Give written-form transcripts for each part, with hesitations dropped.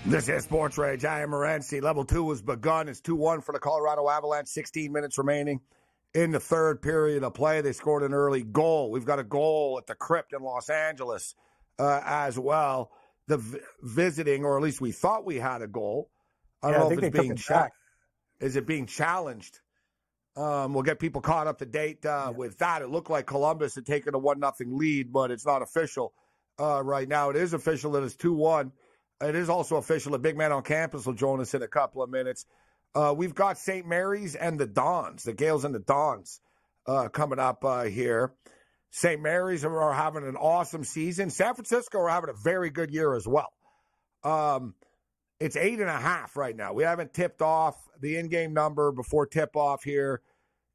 This is SportsRage. I am Morency. Level 2 has begun. It's 2-1 for the Colorado Avalanche. 16 minutes remaining in the third period of play. They scored an early goal. We've got a goal at the Crypt in Los Angeles as well. The visiting, or at least we thought we had a goal. I don't know if it's being checked. Is it being challenged? We'll get people caught up to date with that. It looked like Columbus had taken a 1-0 lead, but it's not official right now. It is official that it's 2-1. It is also official. A big man on campus will join us in a couple of minutes. We've got St. Mary's and the Dons, the Gales and the Dons, coming up here. St. Mary's are having an awesome season. San Francisco are having a very good year as well. It's 8.5 right now. We haven't tipped off. The in-game number before tip-off here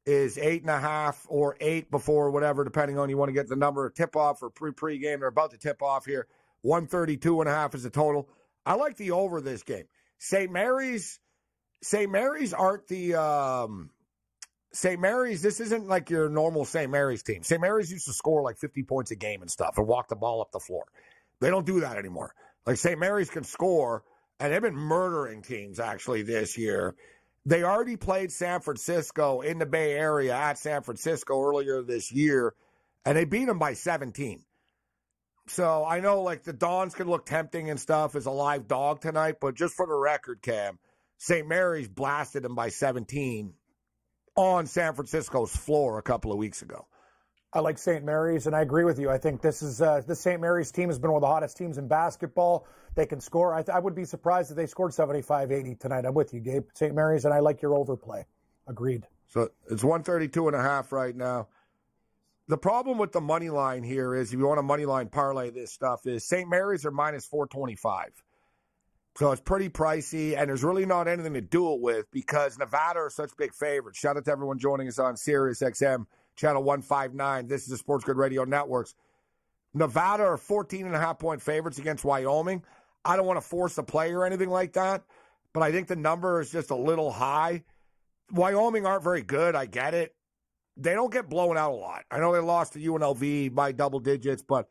is 8.5 or 8 before whatever, depending on you want to get the number of tip-off or pre-game. They're about to tip off here. 132.5 is the total. I like the over this game. St. Mary's aren't the St. Mary's. This isn't like your normal St. Mary's team. St. Mary's used to score like 50 points a game and stuff and walk the ball up the floor. They don't do that anymore. Like St. Mary's can score, and they've been murdering teams actually this year. They already played San Francisco in the Bay Area at San Francisco earlier this year, and they beat them by 17. So I know, like, the Dons could look tempting and stuff as a live dog tonight, but just for the record, Cam, St. Mary's blasted them by 17 on San Francisco's floor a couple of weeks ago. I like St. Mary's, and I agree with you. I think this St. Mary's team has been one of the hottest teams in basketball. They can score. I would be surprised if they scored 75-80 tonight. I'm with you, Gabe. St. Mary's, and I like your overplay. Agreed. So it's 132.5 right now. The problem with the money line here is, if you want a money line parlay this stuff, is St. Mary's are minus 425. So it's pretty pricey, and there's really not anything to do it with because Nevada are such big favorites. Shout out to everyone joining us on Sirius XM, channel 159. This is the SportsGrid Radio Networks. Nevada are 14.5-point favorites against Wyoming. I don't want to force a play or anything like that, but I think the number is just a little high. Wyoming aren't very good. I get it. They don't get blown out a lot. I know they lost to UNLV by double digits, but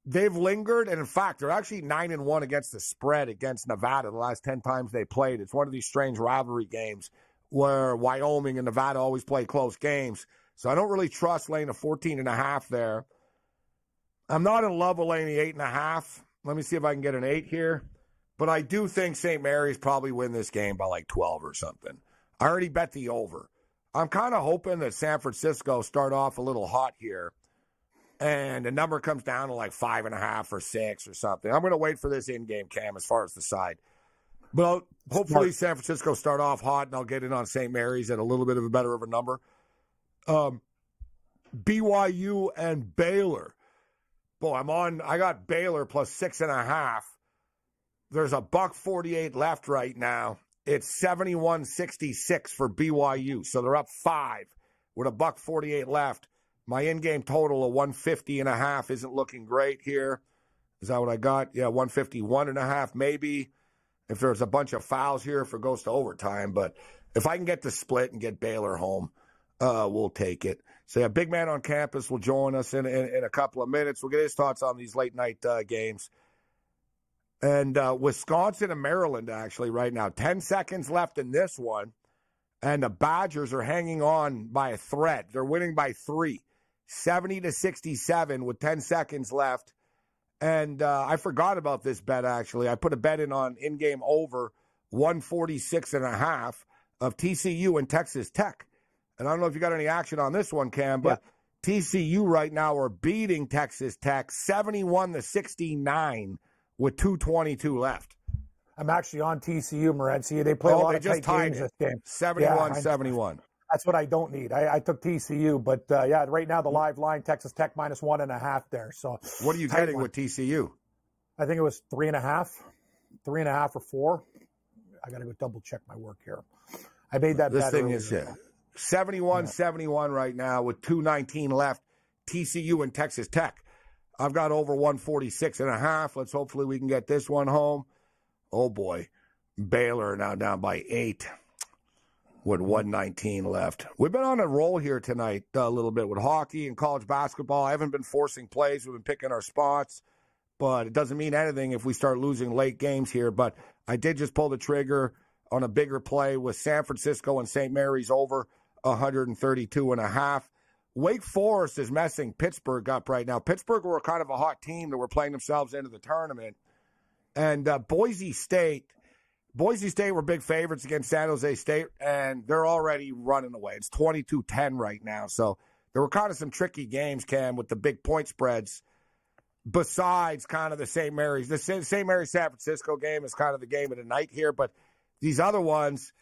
they've lingered. And, in fact, they're actually 9-1 against the spread against Nevada the last 10 times they played. It's one of these strange rivalry games where Wyoming and Nevada always play close games. So I don't really trust laying a 14.5 there. I'm not in love with laying the 8.5. Let me see if I can get an 8 here. But I do think St. Mary's probably win this game by like 12 or something. I already bet the over. I'm kind of hoping that San Francisco start off a little hot here, and the number comes down to like 5.5 or 6 or something. I'm going to wait for this in-game, Cam, as far as the side. But hopefully San Francisco start off hot, and I'll get in on St. Mary's at a little bit of a better of a number. BYU and Baylor. Boy, I got Baylor plus 6.5. There's a $1.48 left right now. It's 71-66 for BYU, so they're up 5 with a $1.48 left. My in-game total of 150.5 isn't looking great here. Is that what I got? Yeah, 151.5 maybe. If there's a bunch of fouls here, if it goes to overtime. But if I can get the split and get Baylor home, we'll take it. So, yeah, big man on campus will join us in a couple of minutes. We'll get his thoughts on these late-night games. And Wisconsin and Maryland, actually, right now. 10 seconds left in this one. And the Badgers are hanging on by a thread. They're winning by 3, 70-67 with 10 seconds left. And I forgot about this bet, actually. I put a bet in game over 146.5 of TCU and Texas Tech. And I don't know if you got any action on this one, Cam, but TCU right now are beating Texas Tech 71-69 with 2:22 left. I'm actually on TCU, Morency. They play a lot of tight games this game. 71-71. That's what I don't need. I took TCU, but right now the live line, Texas Tech minus 1.5 there. So what are you getting with TCU? I think it was 3.5 or 4. I got to go double check my work here. I made that bet. This thing is 71-71 right now with 2:19 left. TCU and Texas Tech. I've got over 146.5. Let's hopefully we can get this one home. Oh, boy. Baylor now down by 8 with 1:19 left. We've been on a roll here tonight a little bit with hockey and college basketball. I haven't been forcing plays. We've been picking our spots. but it doesn't mean anything if we start losing late games here. But I did just pull the trigger on a bigger play with San Francisco and St. Mary's over 132.5. Wake Forest is messing Pittsburgh up right now. Pittsburgh were kind of a hot team that were playing themselves into the tournament. And Boise State were big favorites against San Jose State, and they're already running away. It's 22-10 right now. So there were kind of some tricky games, Cam, with the big point spreads. Besides kind of the St. Mary's. The St. Mary's-San Francisco game is kind of the game of the night here. But these other ones,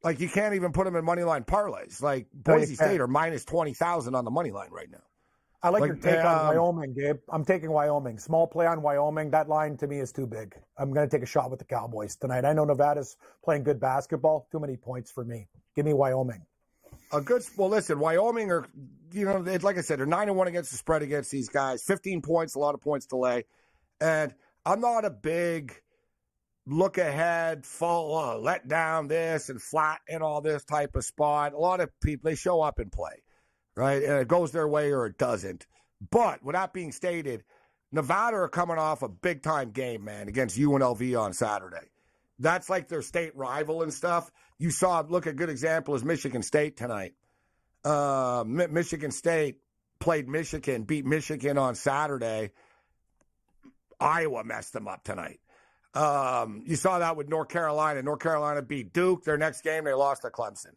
like you can't even put them in moneyline parlays. Like Boise State are minus 20,000 on the money line right now. I like your take on Wyoming, Gabe. I'm taking Wyoming. Small play on Wyoming. That line to me is too big. I'm going to take a shot with the Cowboys tonight. I know Nevada's playing good basketball. Too many points for me. Give me Wyoming. Well, listen, Wyoming are, like I said, they're 9-1 against the spread against these guys. 15 points, a lot of points to lay. And I'm not a big look ahead, fall, let down this and flat and all this type of spot. A lot of people, they show up and play. Right, and it goes their way or it doesn't. But with that being stated, Nevada are coming off a big-time game, man, against UNLV on Saturday. That's like their state rival and stuff. You saw, look, a good example is Michigan State tonight. Michigan State played Michigan, beat Michigan on Saturday. Iowa messed them up tonight. You saw that with North Carolina. North Carolina beat Duke. Their next game, they lost to Clemson.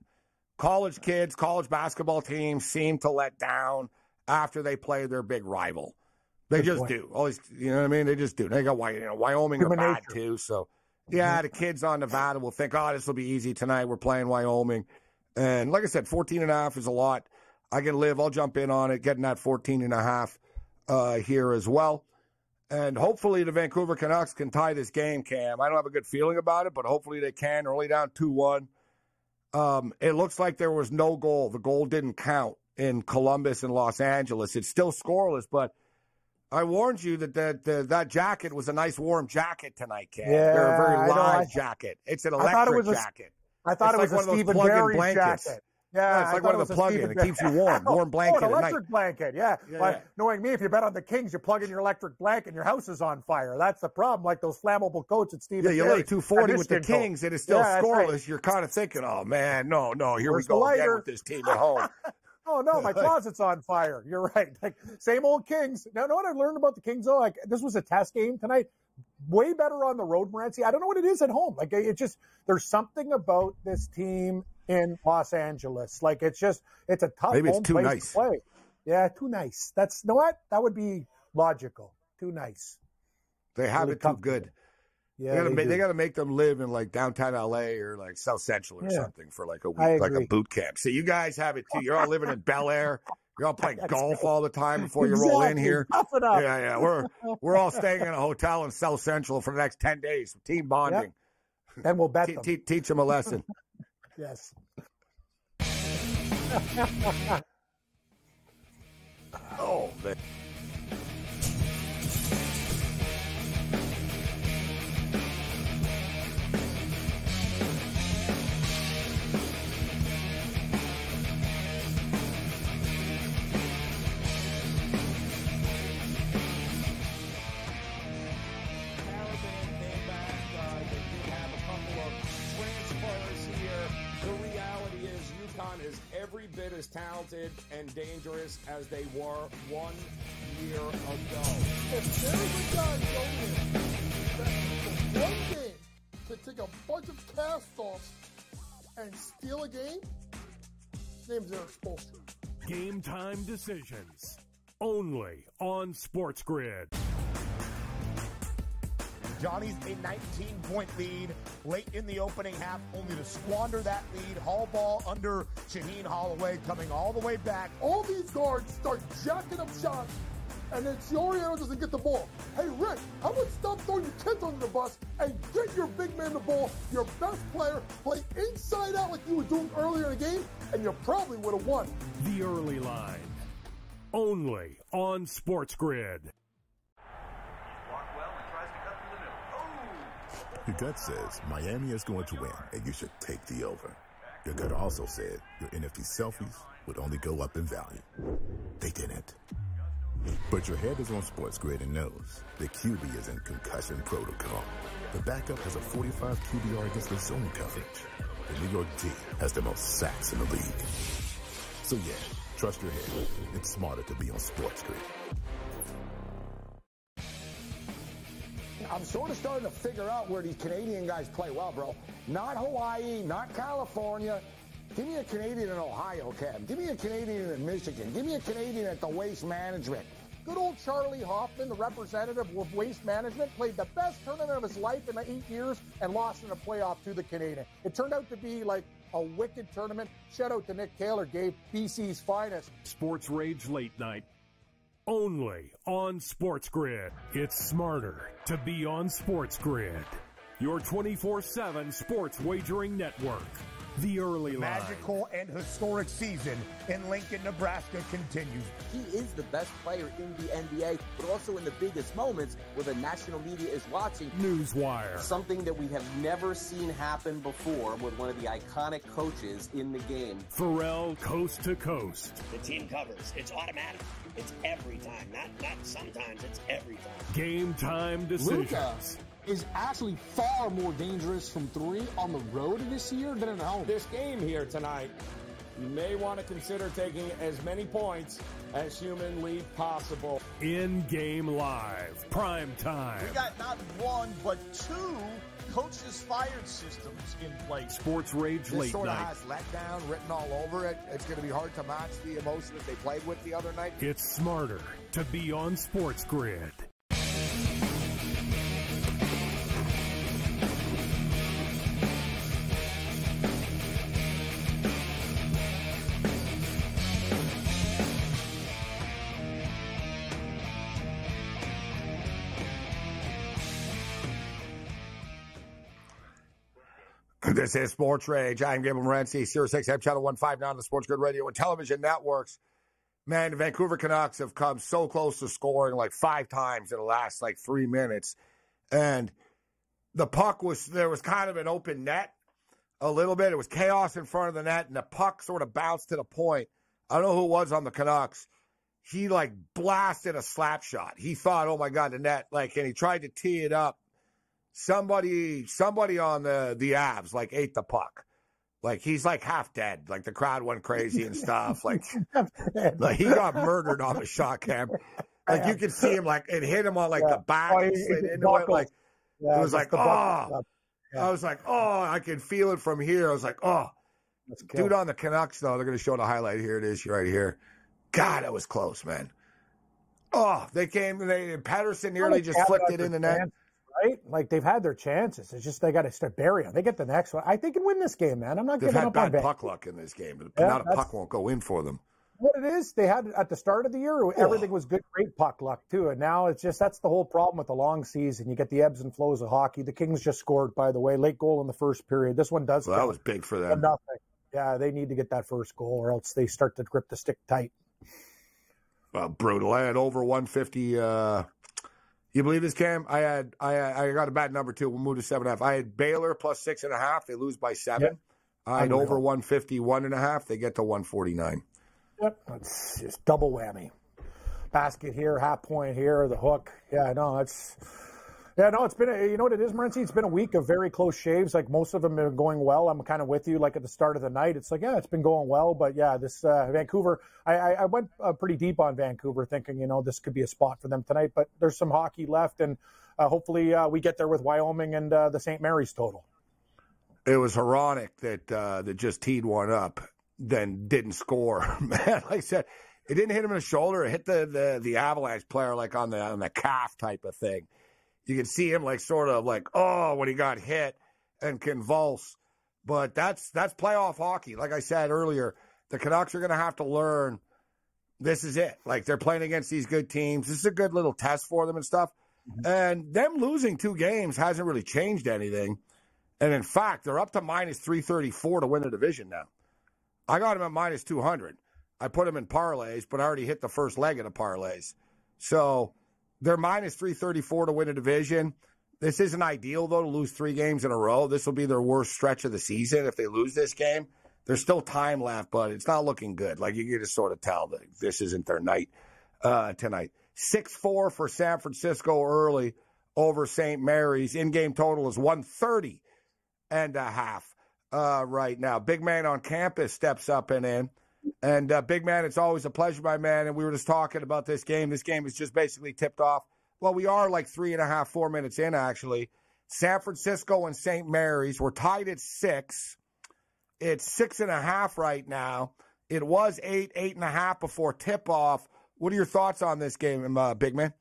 College kids, college basketball teams seem to let down after they play their big rival. They just do. Always, you know what I mean? They just do. They got Wyoming are bad too. So, yeah, the kids on Nevada will think, this will be easy tonight. We're playing Wyoming. And like I said, 14.5 is a lot. I can live. I'll jump in on it, getting that 14.5 here as well. And hopefully the Vancouver Canucks can tie this game, Cam. I don't have a good feeling about it, but hopefully they can. They're only down 2-1. It looks like there was no goal. The goal didn't count in Columbus and Los Angeles. It's still scoreless, but I warned you that jacket was a nice warm jacket tonight, Cam. Yeah, they're a very live jacket. It's an electric jacket. I thought it was a Stephen Barry jacket. Yeah, it's like one of the plug-in. It keeps you warm. Warm blanket an at electric night. Blanket, yeah. Knowing me, if you bet on the Kings, you plug in your electric blanket and your house is on fire. That's the problem, like those flammable coats at Stephen you lay 240 with the Kings and it's still scoreless. Right. You're kind of thinking, oh, man, no, here we go again with this team at home. Oh, no, my closet's on fire. You're right. Like, same old Kings. Now, know what I learned about the Kings, though? Like, this was a test game tonight. Way better on the road, Morency. I don't know what it is at home. Like, there's something about this team in Los Angeles. Like, it's a tough home place to play. Yeah, too nice. You know what? That would be logical. Too nice. They have it too good. Yeah, they got to make them live in like downtown LA or like South Central or something for like a week, like a boot camp. So you guys have it too. You're all living in Bel Air. You're all playing golf all the time before you roll in here. Yeah. We're all staying in a hotel in South Central for the next 10 days. Team bonding. Yep. And we'll bet them. Teach them a lesson. Yes. Oh, man. Every bit as talented and dangerous as they were 1 year ago. If there's a guy going in one game to take a bunch of cast-offs and steal a game, his name's Eric Spoelstra. Game time decisions. Only on SportsGrid. Johnny's a 19-point lead late in the opening half, only to squander that lead. Hall ball under Shaheen Holloway coming all the way back. All these guards start jacking up shots, and then Soriano doesn't get the ball. Hey, Rick, how about stop throwing your kids under the bus and get your big man the ball, your best player, play inside out like you were doing earlier in the game, and you probably would have won. The early line. Only on SportsGrid. Your gut says Miami is going to win, and you should take the over. Your gut also said your NFT selfies would only go up in value. They didn't. But your head is on SportsGrid and knows the QB is in concussion protocol. The backup has a 45 QBR against the zone coverage. The New York D has the most sacks in the league. So yeah, trust your head. It's smarter to be on SportsGrid. I'm sort of starting to figure out where these Canadian guys play well, bro. Not Hawaii, not California. Give me a Canadian in Ohio, Cam. Give me a Canadian in Michigan. Give me a Canadian at the Waste Management. Good old Charlie Hoffman, the representative of Waste Management, played the best tournament of his life in the 8 years and lost in a playoff to the Canadian. It turned out to be like a wicked tournament. Shout out to Nick Taylor, Gabe, BC's finest. SportsRage Late Night. Only on SportsGrid. It's smarter to be on SportsGrid. Your 24/7 sports wagering network. The early line. Magical and historic season in Lincoln, Nebraska continues. He is the best player in the NBA, but also in the biggest moments where the national media is watching. Newswire. Something that we have never seen happen before with one of the iconic coaches in the game. Pharrell Coast to Coast. The team covers. It's automatic. It's every time. Not sometimes. It's every time. Game time decisions. Luka is actually far more dangerous from three on the road this year than at home. This game here tonight, you may want to consider taking as many points as humanly possible. In-game live. Prime time. We got not one, but two coaches fired systems in place. SportsRage Late This sort of Night. has letdown written all over it. It's going to be hard to match the emotion that they played with the other night. It's smarter to be on SportsGrid. This is Sports Rage. I'm Gabriel Morency, Sirius XM Channel 159 on the SportsGrid radio and television networks. Man, the Vancouver Canucks have come so close to scoring like 5 times in the last 3 minutes. And the puck there was kind of an open net a little bit. It was chaos in front of the net, and the puck sort of bounced to the point. I don't know who it was on the Canucks. He blasted a slap shot. He thought, oh my God, the net, and he tried to tee it up. Somebody on the Avs ate the puck. He's half dead. The crowd went crazy and stuff. He got murdered on the shot cam. You could see him it hit him on the back and slid into it. It was oh. Yeah. I was I can feel it from here. I was dude on the Canucks though, they're gonna show the highlight. Here it is right here. God, that was close, man. Oh, Patterson nearly just flicked it in the net. Right? They've had their chances. It's just they got to start burying them. They get the next one. I think they can win this game, man. I'm not giving up on They've had bad puck luck in this game. Not a puck won't go in for them. What it is, they had at the start of the year, everything was good, great puck luck too. And now it's just that's the whole problem with the long season. You get the ebbs and flows of hockey. The Kings just scored, by the way, late goal in the first period. This one does. Well, that was big for them. Nothing. Yeah, they need to get that first goal, or else they start to grip the stick tight. Brutal. I had over 150. You believe this, Cam? I got a bad number too. We'll move to 7.5. I had Baylor plus 6.5. They lose by 7. Yep. I had over 150, 1.5. They get to 149. Yep, it's just double whammy. Basket here, half point here, the hook. It's been you know what it is, Morency? It's been a week of very close shaves. Most of them are going well. I'm kind of with you. At the start of the night, it's it's been going well. But this Vancouver, I went pretty deep on Vancouver, thinking this could be a spot for them tonight. But there's some hockey left, and hopefully we get there with Wyoming and the St. Mary's total. It was Hronek that just teed one up, then didn't score. Man, like I said, it didn't hit him in the shoulder. It hit the Avalanche player on the calf type of thing. You can see him when he got hit and convulse. But that's playoff hockey. Like I said earlier, the Canucks are going to have to learn this is it. They're playing against these good teams. This is a good little test for them and stuff. Mm-hmm. And them losing 2 games hasn't really changed anything. And in fact, they're up to minus 334 to win the division now. I got them at minus 200. I put them in parlays, but I already hit the first leg of the parlays. So they're minus 334 to win a division. This isn't ideal, though, to lose 3 games in a row. This will be their worst stretch of the season if they lose this game. There's still time left, but it's not looking good. You can just sort of tell that this isn't their night. tonight. 6-4 for San Francisco early over St. Mary's. In-game total is 130.5 right now. Big man on campus steps up and in. And big man, it's always a pleasure, my man. And we were just talking about this game. This game is just basically tipped off. Well, we are like 3.5, 4 minutes in, actually. San Francisco and St. Mary's. We're tied at 6. It's 6.5 right now. It was 8.5 before tip-off. What are your thoughts on this game, big man?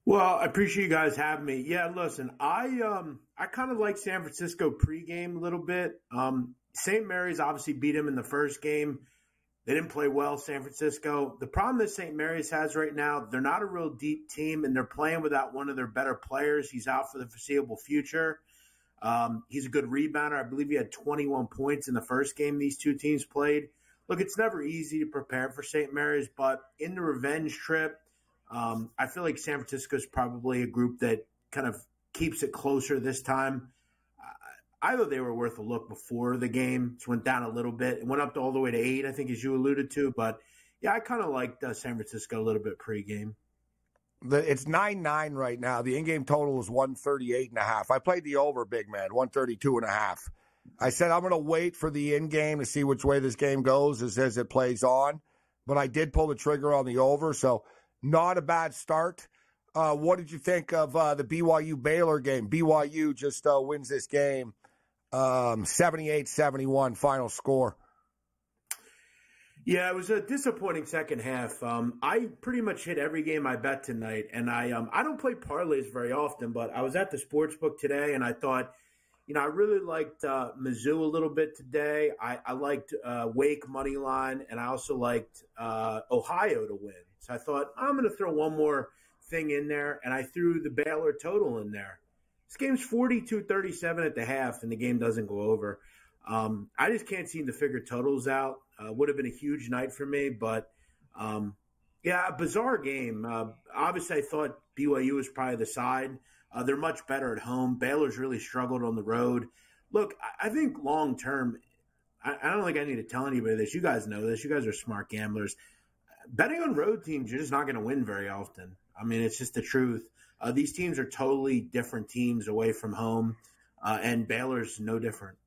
Well, I appreciate you guys having me. Yeah, listen, I kind of like San Francisco pregame a little bit. St. Mary's obviously beat him in the first game. They didn't play well, San Francisco. The problem that St. Mary's has right now, they're not a real deep team, and they're playing without one of their better players. He's out for the foreseeable future. He's a good rebounder. I believe he had 21 points in the first game these two teams played. Look, it's never easy to prepare for St. Mary's, but in the revenge trip, I feel like San Francisco is probably a group that kind of keeps it closer this time. I thought they were worth a look before the game. It went down a little bit. It went up to all the way to 8, I think, as you alluded to. But, yeah, I kind of liked San Francisco a little bit pregame. It's 9-9 right now. The in-game total is 138.5. I played the over, big man, 132.5. I said I'm going to wait for the in-game to see which way this game goes as it plays on. But I did pull the trigger on the over, so not a bad start. What did you think of the BYU-Baylor game? BYU just wins this game 78-71 final score. Yeah, it was a disappointing second half. I pretty much hit every game I bet tonight, and I don't play parlays very often, but I was at the sportsbook today, and I thought, I really liked Mizzou a little bit today. I liked Wake money line, and I also liked Ohio to win. So I thought, I'm going to throw one more thing in there, and I threw the Baylor total in there. This game's 42-37 at the half, and the game doesn't go over. I just can't seem to figure totals out. Would have been a huge night for me, but yeah, a bizarre game. Obviously, I thought BYU was probably the side. They're much better at home. Baylor's really struggled on the road. Look, I think long term, I don't think I need to tell anybody this. You guys know this. You guys are smart gamblers. Betting on road teams, you're just not going to win very often. I mean, it's just the truth. These teams are totally different teams away from home, and Baylor's no different.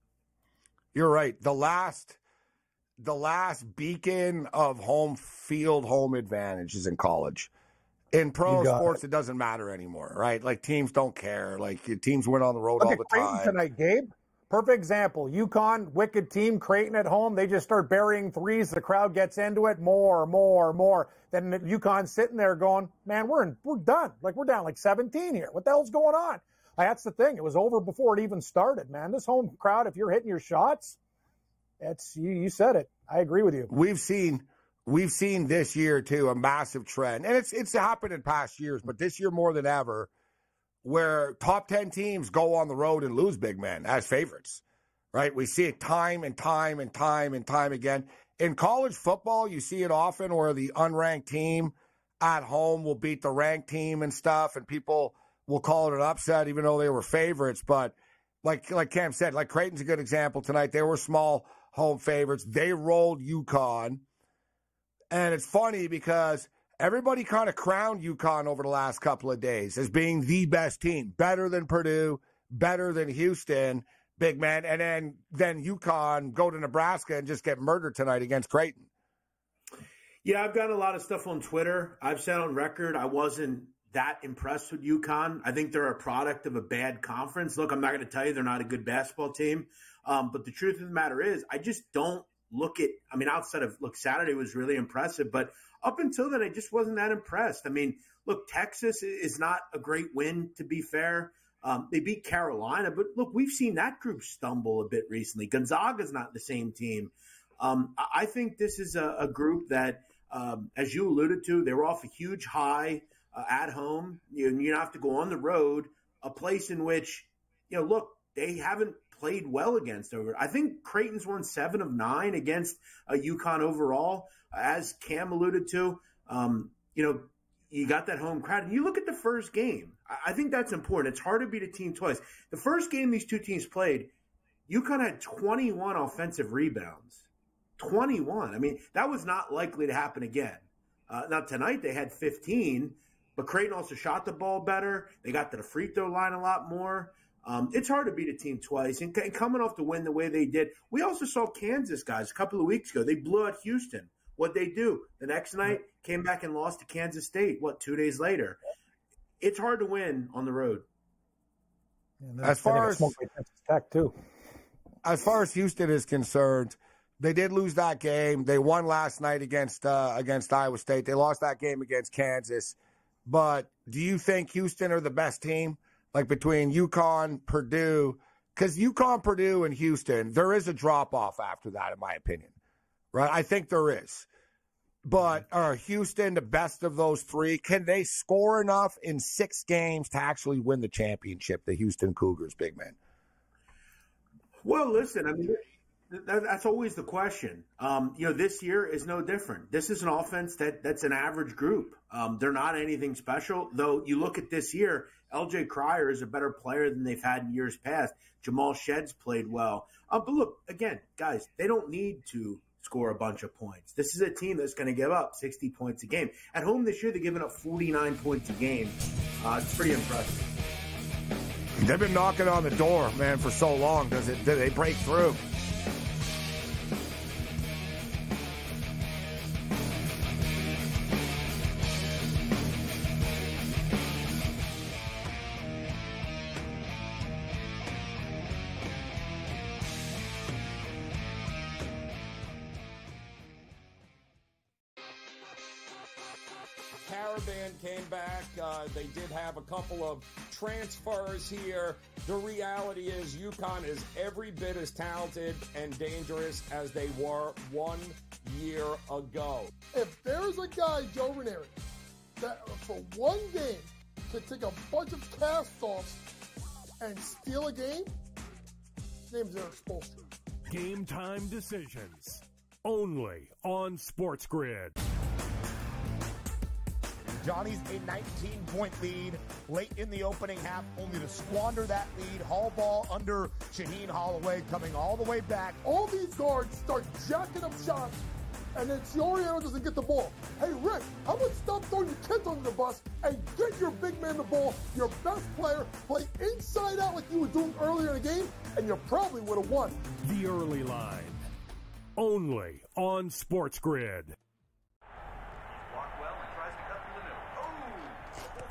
You're right. The last beacon of home advantage is in college. In pro sports, it doesn't matter anymore, right? Like, teams don't care. Like, teams win on the road all the time. Tonight, Gabe. Perfect example. UConn, wicked team. Creighton at home, they just start burying threes. The crowd gets into it. More. Then UConn's sitting there going, man, we're done. Like, we're down like 17 here. What the hell's going on? That's the thing. It was over before it even started, man. This home crowd, if you're hitting your shots, it's you said it. I agree with you. We've seen this year too a massive trend, and it's happened in past years, but this year more than ever, where top 10 teams go on the road and lose big men as favorites, right? We see it time and time again. In college football, you see it often where the unranked team at home will beat the ranked team and stuff, and people will call it an upset even though they were favorites. But like Cam said, like Creighton's a good example tonight. They were small home favorites. They rolled UConn. And it's funny because everybody kind of crowned UConn over the last couple of days as being the best team, better than Purdue, better than Houston, big man. And then UConn go to Nebraska and just get murdered tonight against Creighton. Yeah, I've got a lot of stuff on Twitter. I've said on record I wasn't that impressed with UConn. I think they're a product of a bad conference. Look, I'm not going to tell you they're not a good basketball team. But the truth of the matter is I just don't look at – I mean, outside of – look, Saturday was really impressive. But up until then, I just wasn't that impressed. I mean, look, Texas is not a great win, to be fair. They beat Carolina. But, look, we've seen that group stumble a bit recently. Gonzaga's not the same team. I think this is a group that, as you alluded to, they were off a huge high at home. You have to go on the road, a place in which, look, they haven't played well against over. I think Creighton's won 7 of 9 against UConn overall. As Cam alluded to, you got that home crowd. And you look at the first game. I think that's important. It's hard to beat a team twice. The first game these two teams played, UConn had 21 offensive rebounds. 21. I mean, that was not likely to happen again. Now, tonight they had 15, but Creighton also shot the ball better. They got to the free throw line a lot more. It's hard to beat a team twice. And coming off the win the way they did, we also saw Kansas, guys, a couple of weeks ago. They blew out Houston. What'd they do? The next night, came back and lost to Kansas State, 2 days later? It's hard to win on the road. As far as Tech too. As far as Houston is concerned, they did lose that game. They won last night against Iowa State. They lost that game against Kansas. But do you think Houston are the best team? Like between UConn, Purdue, because UConn, Purdue, and Houston, there is a drop-off after that, in my opinion. Right? I think there is. But are Houston the best of those three? Can they score enough in 6 games to actually win the championship, the Houston Cougars, big man? Well, listen, I mean, that's always the question. This year is no different. This is an offense that's an average group. They're not anything special, though you look at this year, L.J. Cryer is a better player than they've had in years past. Jamal Shedd's played well. But look, again, guys, they don't need to score a bunch of points. This is a team that's going to give up 60 points a game. At home this year, they're giving up 49 points a game. It's pretty impressive. They've been knocking on the door, man, for so long. Do they break through? Caribbean came back. They did have a couple of transfers here. The reality is UConn is every bit as talented and dangerous as they were 1 year ago. If there's a guy, Joe Ranieri, that for one game can take a bunch of cast-offs and steal a game, his name's Eric Spoelstra. Game time decisions. Only on SportsGrid. Johnny's a 19-point lead late in the opening half, only to squander that lead. Hall ball under Shaheen Holloway coming all the way back. All these guards start jacking up shots, and then Soriano doesn't get the ball. Hey, Rick, how about stop throwing your kids under the bus and get your big man the ball, your best player, play inside out like you were doing earlier in the game, and you probably would have won. The early line. Only on SportsGrid.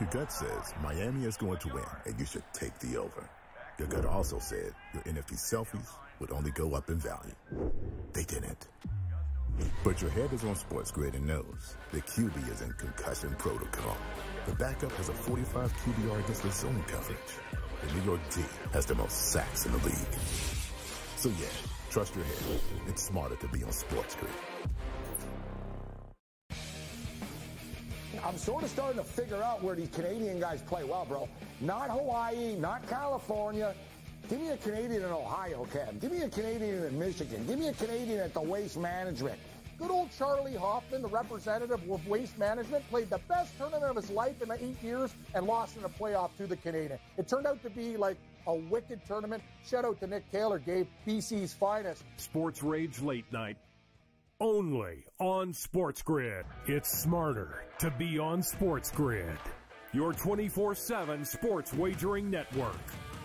Your gut says Miami is going to win, and you should take the over. Your gut also said your NFT selfies would only go up in value. They didn't. But your head is on SportsGrid and knows the QB is in concussion protocol. The backup has a 45 QBR against the zone coverage. The New York D has the most sacks in the league. So yeah, trust your head. It's smarter to be on SportsGrid. I'm sort of starting to figure out where these Canadian guys play well, bro. Not Hawaii, not California. Give me a Canadian in Ohio, Cam. Give me a Canadian in Michigan. Give me a Canadian at the Waste Management. Good old Charlie Hoffman, the representative of Waste Management, played the best tournament of his life in 8 years and lost in a playoff to the Canadian. It turned out to be like a wicked tournament. Shout out to Nick Taylor, Gabe, BC's finest. SportsRage Late Night. Only on SportsGrid. It's smarter to be on SportsGrid. Your 24/7 sports wagering network.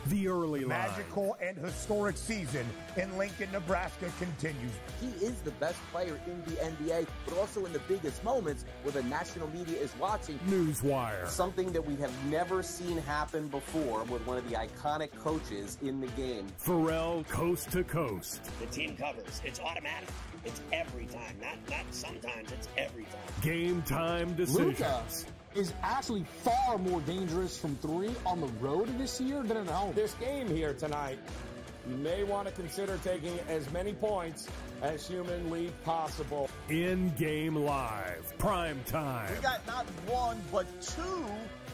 The early line. Magical and historic season in Lincoln, Nebraska continues. He is the best player in the NBA, but also in the biggest moments where the national media is watching. Newswire. Something that we have never seen happen before with one of the iconic coaches in the game. Pharrell, coast to coast. The team covers. It's automatic. It's every time. Not sometimes. It's every time. Game time decisions. Luka is actually far more dangerous from 3 on the road this year than at home. This game here tonight, you may want to consider taking as many points as humanly possible. In-game live. Prime time. We got not one, but 2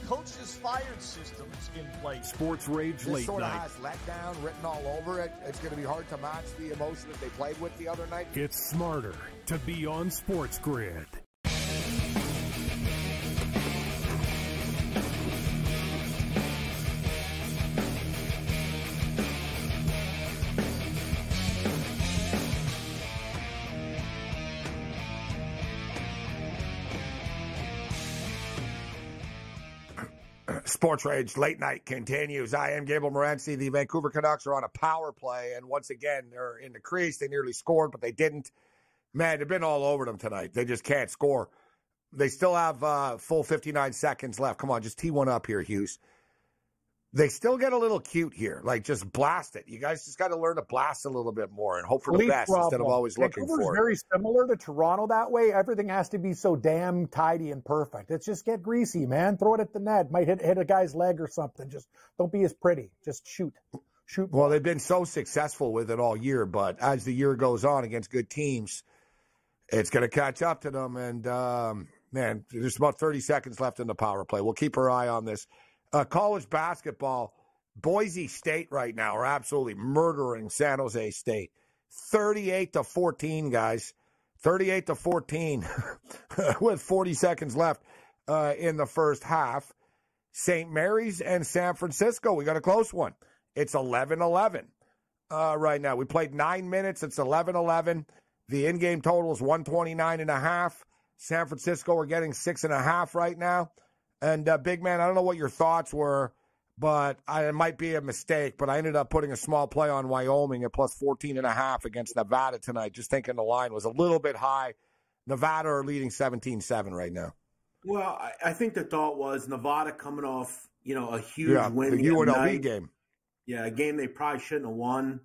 coaches fired systems in place. SportsRage This Late sort of Night. has letdown written all over it. It's going to be hard to match the emotion that they played with the other night. It's smarter to be on SportsGrid. SportsRage Late Night continues. I am Gabriel Morency. The Vancouver Canucks are on a power play, and once again, they're in the crease. They nearly scored, but they didn't. Man, they've been all over them tonight. They just can't score. They still have full 59 seconds left. Come on, just tee one up here, Hughes. They still get a little cute here. Like, just blast it. You guys just got to learn to blast a little bit more and hope for the best instead of always looking for it. Vancouver's very similar to Toronto that way. Everything has to be so damn tidy and perfect. It's just get greasy, man. Throw it at the net. Might hit a guy's leg or something. Just don't be as pretty. Just shoot. Well, they've been so successful with it all year, but as the year goes on against good teams, it's going to catch up to them. And, man, there's about 30 seconds left in the power play. We'll keep our eye on this. College basketball, Boise State right now are absolutely murdering San Jose State. 38-14, guys. 38-14 with 40 seconds left in the first half. St. Mary's and San Francisco, we got a close one. It's 11-11 right now. We played 9 minutes. It's 11-11. The in-game total is 129.5. San Francisco are getting 6.5 right now. And, big man, I don't know what your thoughts were, but it might be a mistake, but I ended up putting a small play on Wyoming at plus 14.5 against Nevada tonight, just thinking the line was a little bit high. Nevada are leading 17-7 right now. Well, I think the thought was Nevada coming off, a huge win. The UNLV game. Yeah, a game they probably shouldn't have won.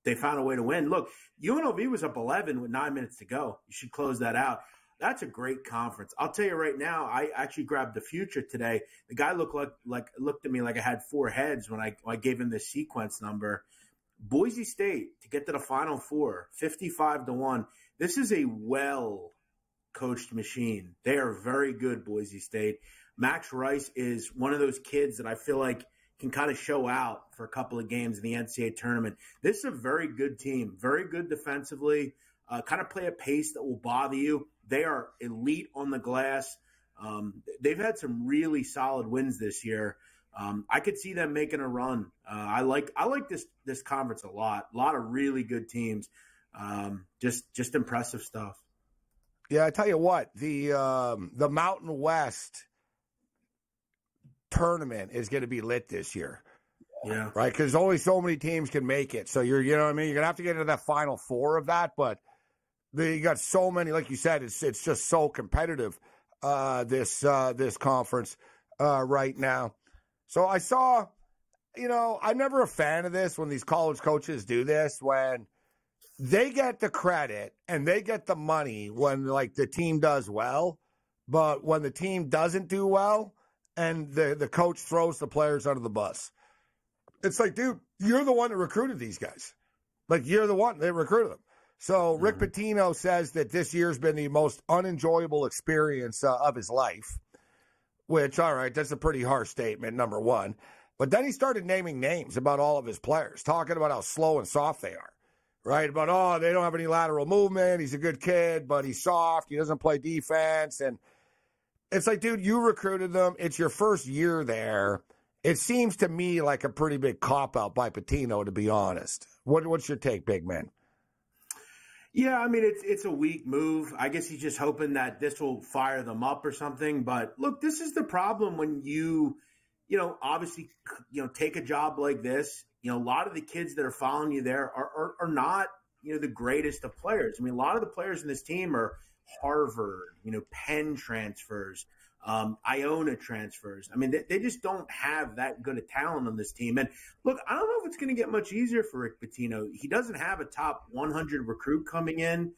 They found a way to win. Look, UNLV was up 11 with 9 minutes to go. You should close that out. That's a great conference. I'll tell you right now, I actually grabbed the future today. The guy looked at me like I had four heads when I gave him this sequence number. Boise State to get to the Final Four, 55-1. This is a well-coached machine. They are very good, Boise State. Max Rice is one of those kids that I feel like can kind of show out for a couple of games in the NCAA tournament. This is a very good team, very good defensively, kind of play a pace that will bother you. They are elite on the glass. They've had some really solid wins this year. I could see them making a run. I like this conference a lot. A lot of really good teams. Just impressive stuff. Yeah, I tell you what, the Mountain West tournament is going to be lit this year. Yeah. Right? Because only so many teams can make it. So you know what I mean? You're going to have to get into that Final Four of that, but you got so many, like you said, it's just so competitive, this conference right now. So I saw, I'm never a fan of this when these college coaches do this, when they get the credit and they get the money when, like, the team does well, but when the team doesn't do well and the coach throws the players under the bus. It's like, dude, you're the one that recruited these guys. Like, you're the one that recruited them. So Rick Pitino says that this year's been the most unenjoyable experience of his life, which, all right, that's a pretty harsh statement, number one. But then he started naming names about all of his players, talking about how slow and soft they are, right? About, they don't have any lateral movement. He's a good kid, but he's soft. He doesn't play defense. And it's like, dude, you recruited them. It's your first year there. It seems to me like a pretty big cop-out by Pitino, to be honest. What's your take, big man? Yeah, I mean, it's a weak move. I guess he's just hoping that this will fire them up or something. But look, this is the problem when you obviously, take a job like this. A lot of the kids that are following you there are not, the greatest of players. I mean, a lot of the players in this team are Harvard, Penn transfers, Iona transfers. I mean, they just don't have that good a talent on this team. And look, I don't know if it's going to get much easier for Rick Pitino. He doesn't have a top 100 recruit coming in.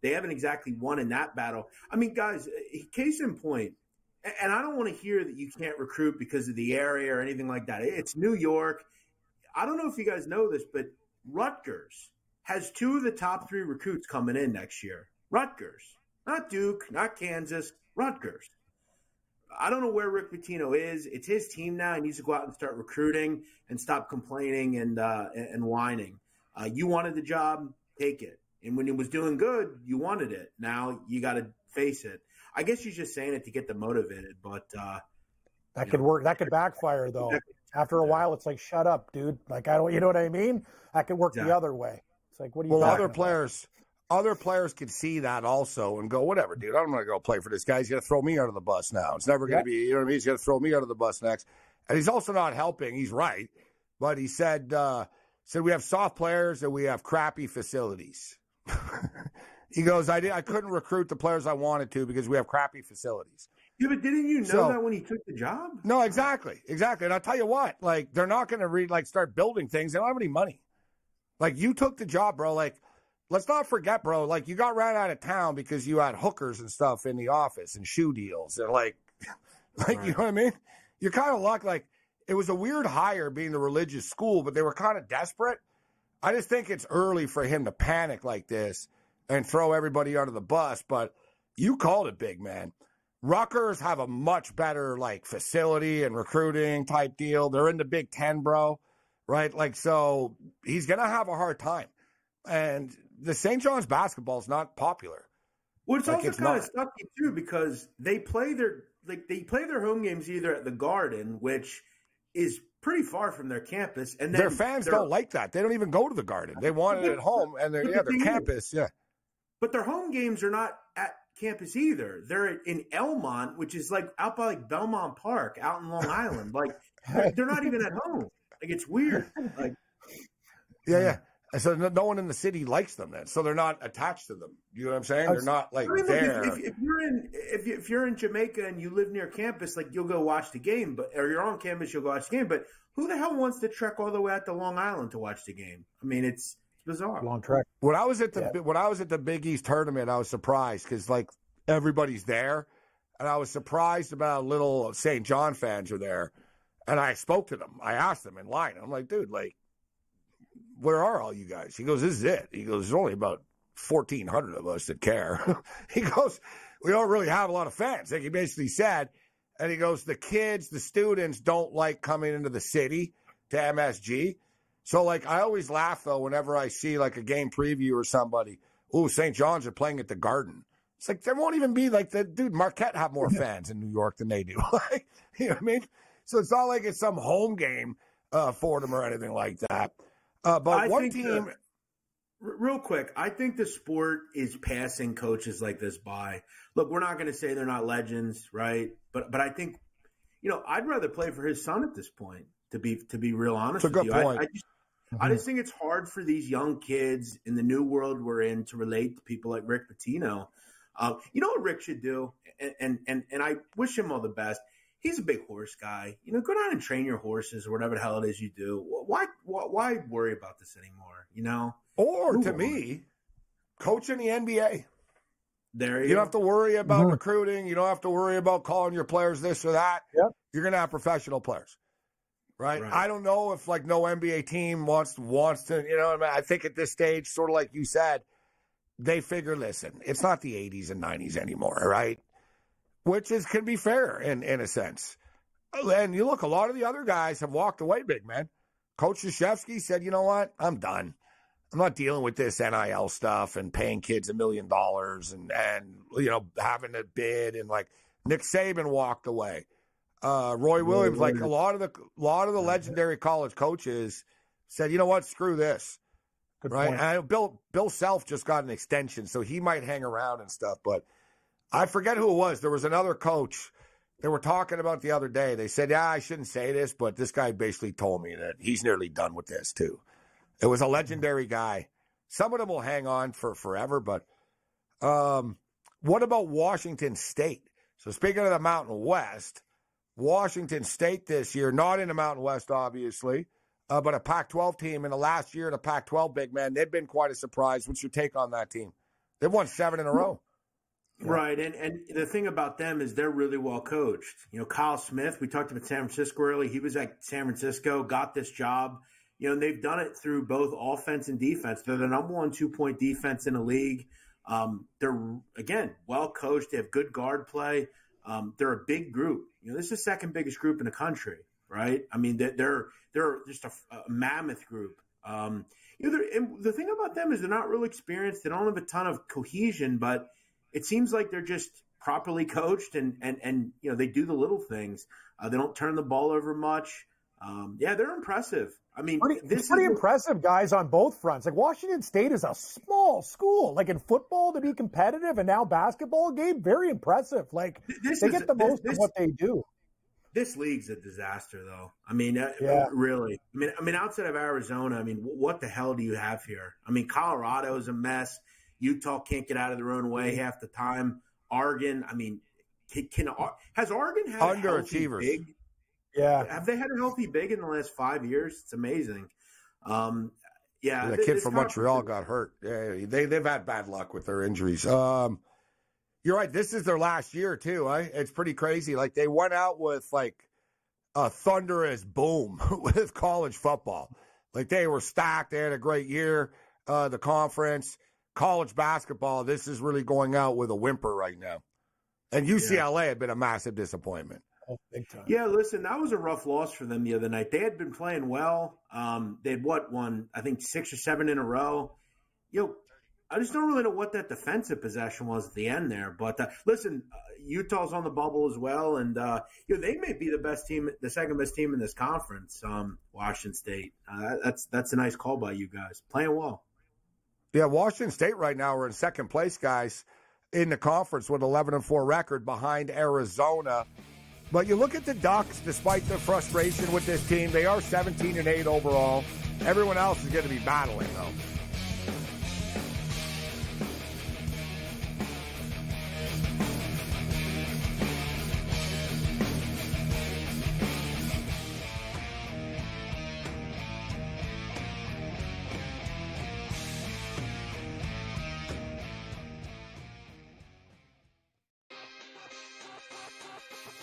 They haven't exactly won in that battle. I mean, guys, case in point, and I don't want to hear that you can't recruit because of the area or anything like that. It's New York. I don't know if you guys know this, but Rutgers has 2 of the top 3 recruits coming in next year. Rutgers, not Duke, not Kansas, Rutgers. I don't know where Rick Pitino is. It's his team now. He needs to go out and start recruiting and stop complaining and whining. You wanted the job, take it. And when it was doing good, you wanted it. Now you got to face it. I guess you're just saying it to get them motivated, but that could work. That could backfire, though. After a while, it's like, shut up, dude. Like, you know what I mean? That could work the other way. It's like, what do you? Well, other players other players could see that also and go, whatever, dude, I'm going to go play for this guy. He's going to throw me under the bus now. It's never going to be, you know what I mean? He's going to throw me under the bus next. And he's also not helping. He's right. But he said we have soft players and we have crappy facilities. He goes, I couldn't recruit the players I wanted to because we have crappy facilities. Yeah, but didn't you know that when he took the job? No, exactly. And I'll tell you what, like, they're not going to start building things. They don't have any money. Like, you took the job, bro. Like, let's not forget, bro, like, you got ran out of town because you had hookers and stuff in the office and shoe deals. And, like right. You know what I mean? You're kind of lucky. Like, it was a weird hire being the religious school, but they were kind of desperate. I just think it's early for him to panic like this and throw everybody under the bus. But you called it, big man. Rutgers have a much better, like, facility and recruiting type deal. They're in the Big Ten, bro. Right? Like, so he's going to have a hard time. And the St. John's basketball is not popular. Well, it's also kind of sucky too because they play their home games either at the Garden, which is pretty far from their campus, and then their fans don't like that. They don't even go to the Garden. They want it at home, and their campus, But their home games are not at campus either. They're in Elmont, which is like out by like Belmont Park, out in Long Island. Like they're not even at home. Like it's weird. Like yeah. So no one in the city likes them then. So they're not attached to them. You know what I'm saying? They're not like there. If you're in Jamaica and you live near campus, like you'll go watch the game, or you're on campus, you'll go watch the game. But who the hell wants to trek all the way out to Long Island to watch the game? I mean, it's bizarre. Long trek. When I was at the Big East tournament, I was surprised because like everybody's there, and I was surprised about little St. John fans are there, and I spoke to them. I asked them in line. I'm like, dude, like, where are all you guys? He goes, this is it. He goes, there's only about 1,400 of us that care. He goes, we don't really have a lot of fans. Like he basically said, and he goes, the kids, the students don't like coming into the city to MSG. So, like, I always laugh, though, whenever I see, like, a game preview or somebody, ooh, St. John's are playing at the Garden. It's like, there won't even be, like, Marquette have more fans in New York than they do. You know what I mean? So it's not like it's some home game for them or anything like that. But one team. Real quick, I think the sport is passing coaches like this by. Look, we're not going to say they're not legends, right? But I think, I'd rather play for his son at this point. To be real honest with you, it's a good point. I just think it's hard for these young kids in the new world we're in to relate to people like Rick Pitino. You know what Rick should do, and I wish him all the best. He's a big horse guy. Go down and train your horses or whatever the hell it is you do. Why worry about this anymore? Or to me, coach in the NBA. There you don't have to worry about recruiting. You don't have to worry about calling your players this or that. Yep. You're going to have professional players. Right? I don't know if like no NBA team wants to, I think at this stage, sort of like you said, they figure, listen, it's not the 80s and 90s anymore, right? Which can be fair in a sense. And you look, a lot of the other guys have walked away, big man. Coach Krzyzewski said, you know what? I'm done. I'm not dealing with this NIL stuff and paying kids $1 million and having to bid, and like Nick Saban walked away. Roy Williams, like a lot of the legendary college coaches said, you know what, screw this. Good right? point. And Bill Self just got an extension, so he might hang around and stuff. But I forget who it was. There was another coach they were talking about the other day. They said, I shouldn't say this, but this guy basically told me that he's nearly done with this too. It was a legendary guy. Some of them will hang on for forever, but what about Washington State? So speaking of the Mountain West, Washington State this year, not in the Mountain West, obviously, but a Pac-12 team. In the last year, the Pac-12 big man, they've been quite a surprise. What's your take on that team? They've won 7 in a row. Right, and the thing about them is they're really well coached. Kyle Smith, we talked about San Francisco early. He was at San Francisco, got this job. And they've done it through both offense and defense. They're the number 1 2-point defense in the league. They're, again, well coached. They have good guard play. They're a big group. This is the second biggest group in the country, right? I mean, they're just a mammoth group. And the thing about them is they're not real experienced. They don't have a ton of cohesion, but it seems like they're just properly coached and they do the little things. They don't turn the ball over much. Yeah, they're impressive. I mean, it's pretty impressive, guys, on both fronts. Like, Washington State is a small school. Like, in football, to be competitive, and now basketball game, very impressive. Like, they get the most of what they do. This league's a disaster, though. I mean, really. I mean, outside of Arizona, I mean, what the hell do you have here? I mean, Colorado's a mess. Utah can't get out of their own way half the time. Oregon, I mean, has Oregon had underachievers? Big? Yeah. Have they had a healthy big in the last 5 years? It's amazing. The kid from Montreal got hurt. Yeah, they've had bad luck with their injuries. You're right. This is their last year, too. It's pretty crazy. Like, they went out with, like, a thunderous boom with college football. Like, they were stacked. They had a great year, the conference. College basketball, this is really going out with a whimper right now. And UCLA had been a massive disappointment. Oh, big time. Yeah, listen, that was a rough loss for them the other night. They had been playing well. They'd won, I think, 6 or 7 in a row. I just don't really know what that defensive possession was at the end there. But listen, Utah's on the bubble as well, and they may be the best team, the second best team in this conference. Washington State. That's a nice call by you guys. Playing well. Yeah, Washington State right now are in second place, guys, in the conference with 11-4 record behind Arizona. But you look at the Ducks, despite the frustration with this team, they are 17-8 overall. Everyone else is going to be battling, though.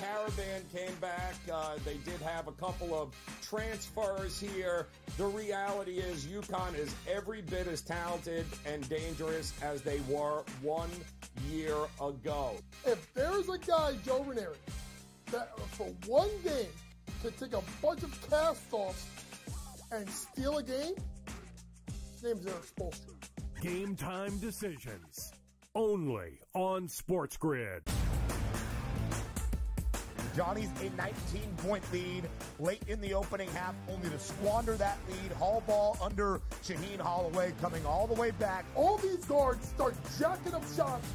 Caravan came back. They did have a couple of transfers here. The reality is UConn is every bit as talented and dangerous as they were 1 year ago. If there's a guy, Joe Ranieri, that for one game can take a bunch of cast-offs and steal a game, his name's Eric Spoelstra. Game time decisions. Only on SportsGrid. Johnny's a 19-point lead late in the opening half, only to squander that lead. Hall ball under Shaheen Holloway coming all the way back. All these guards start jacking up shots,